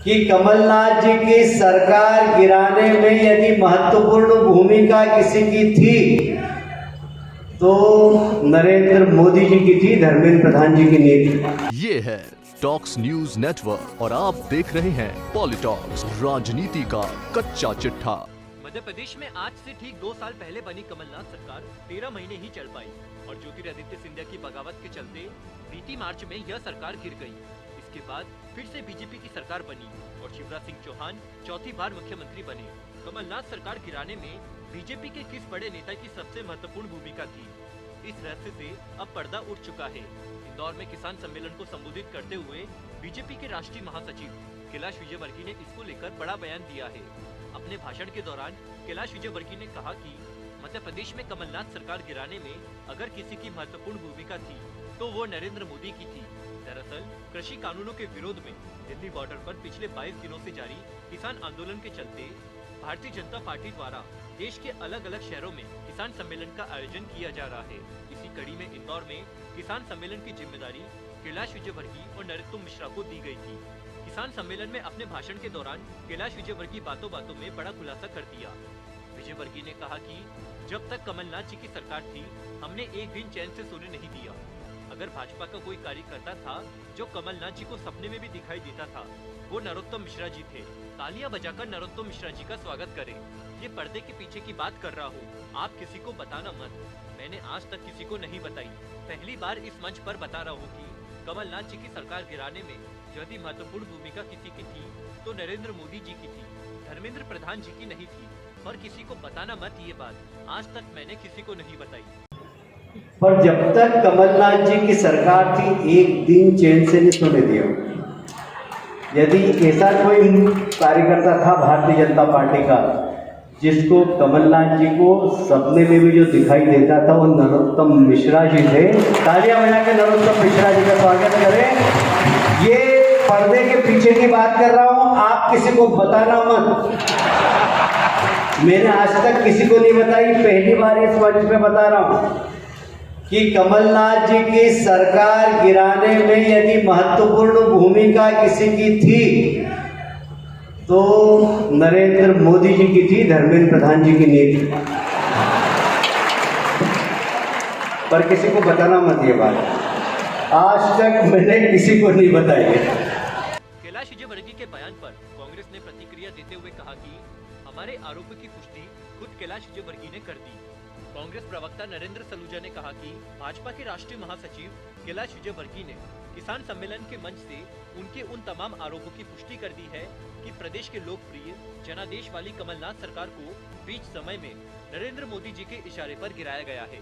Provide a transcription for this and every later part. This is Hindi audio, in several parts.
कि कमलनाथ जी की सरकार गिराने में यदि महत्वपूर्ण भूमिका किसी की थी तो नरेंद्र मोदी जी की थी, धर्मेंद्र प्रधान जी की नहीं थी। ये है टॉक्स न्यूज नेटवर्क और आप देख रहे हैं पॉलिटॉक्स, राजनीति का कच्चा चिट्ठा। मध्य प्रदेश में आज से ठीक 2 साल पहले बनी कमलनाथ सरकार 13 महीने ही चल पाई और ज्योतिरादित्य सिंधिया की बगावत के चलते बीती मार्च में यह सरकार गिर गई। इसके बाद फिर से बीजेपी की सरकार बनी और शिवराज सिंह चौहान चौथी बार मुख्यमंत्री बने। कमलनाथ सरकार गिराने में बीजेपी के किस बड़े नेता की सबसे महत्वपूर्ण भूमिका थी, इस रहस्य से अब पर्दा उठ चुका है। इंदौर में किसान सम्मेलन को संबोधित करते हुए बीजेपी के राष्ट्रीय महासचिव कैलाश विजयवर्गीय ने इसको लेकर बड़ा बयान दिया है। अपने भाषण के दौरान कैलाश विजयवर्गीय ने कहा कि मध्य प्रदेश में कमलनाथ सरकार गिराने में अगर किसी की महत्वपूर्ण भूमिका थी तो वो नरेंद्र मोदी की थी। दरअसल कृषि कानूनों के विरोध में दिल्ली बॉर्डर पर पिछले 22 दिनों से जारी किसान आंदोलन के चलते भारतीय जनता पार्टी द्वारा देश के अलग अलग शहरों में किसान सम्मेलन का आयोजन किया जा रहा है। इसी कड़ी में इंदौर में किसान सम्मेलन की जिम्मेदारी कैलाश विजयवर्गीय और नरोत्तम मिश्रा को दी गई थी। किसान सम्मेलन में अपने भाषण के दौरान कैलाश विजयवर्गीय बातों बातों में बड़ा खुलासा कर दिया। विजयवर्गीय ने कहा कि जब तक कमलनाथ जी की सरकार थी हमने एक दिन चैन से सोने नहीं दिया। अगर भाजपा का कोई कार्यकर्ता था जो कमलनाथ जी को सपने में भी दिखाई देता था वो नरोत्तम मिश्रा जी थे। तालियां बजाकर नरोत्तम मिश्रा जी का स्वागत करें। ये पर्दे के पीछे की बात कर रहा हूँ, आप किसी को बताना मत। मैंने आज तक किसी को नहीं बताई, पहली बार इस मंच पर बता रहा हूँ कि कमलनाथ जी की सरकार गिराने में यदि महत्वपूर्ण भूमिका किसी की थी तो नरेंद्र मोदी जी की थी, धर्मेंद्र प्रधान जी की नहीं थी। और किसी को बताना मत ये बात आज तक मैंने किसी को नहीं बताई। पर जब तक कमलनाथ जी की सरकार थी एक दिन चैन से नहीं सोने दिया। यदि ऐसा कोई कार्यकर्ता था भारतीय जनता पार्टी का जिसको कमलनाथ जी को सपने में भी जो दिखाई देता था वो नरोत्तम मिश्रा जी थे। तालियां बजा के नरोत्तम मिश्रा जी का स्वागत करें। ये पर्दे के पीछे की बात कर रहा हूं, आप किसी को बताना मत। मैंने आज तक किसी को नहीं बताई, पहली बार इस मंच पे बता रहा हूं कि कमलनाथ जी की सरकार गिराने में यदि महत्वपूर्ण भूमिका किसी की थी तो नरेंद्र मोदी जी की थी, धर्मेंद्र प्रधान जी की नहीं थी। पर किसी को बताना मत ये बात, आज तक मैंने किसी को नहीं बताई है। कैलाश विजयवर्गीय के बयान पर कांग्रेस ने प्रतिक्रिया देते हुए कहा कि हमारे आरोप की पुष्टि खुद कैलाश विजयवर्गीय ने कर दी। कांग्रेस प्रवक्ता नरेंद्र सलूजा ने कहा कि भाजपा के राष्ट्रीय महासचिव कैलाश विजयवर्गीय ने किसान सम्मेलन के मंच से उनके उन तमाम आरोपों की पुष्टि कर दी है कि प्रदेश के लोकप्रिय जनादेश वाली कमलनाथ सरकार को बीच समय में नरेंद्र मोदी जी के इशारे पर गिराया गया है।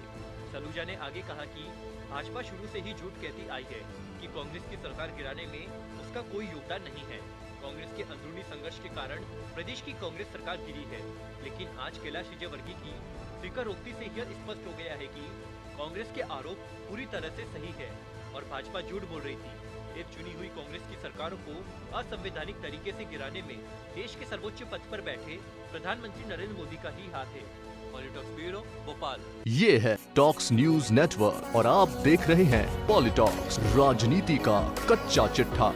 सलूजा ने आगे कहा कि भाजपा शुरू से ही झूठ कहती आई है कि कांग्रेस की सरकार गिराने में उसका कोई योगदान नहीं है। कांग्रेस के अंदरूनी संघर्ष के कारण प्रदेश की कांग्रेस सरकार गिरी है, लेकिन आज कैलाश विजयवर्गीय की स्वीकारोक्ति से यह स्पष्ट हो गया है कि कांग्रेस के आरोप पूरी तरह से सही है और भाजपा झूठ बोल रही थी। एक चुनी हुई कांग्रेस की सरकारों को असंवैधानिक तरीके से गिराने में देश के सर्वोच्च पद पर बैठे प्रधानमंत्री नरेंद्र मोदी का ही हाथ है। पॉलिटॉक्स ब्यूरो, भोपाल। ये है टॉक्स न्यूज नेटवर्क और आप देख रहे हैं पॉलिटॉक्स, राजनीति का कच्चा चिट्ठा।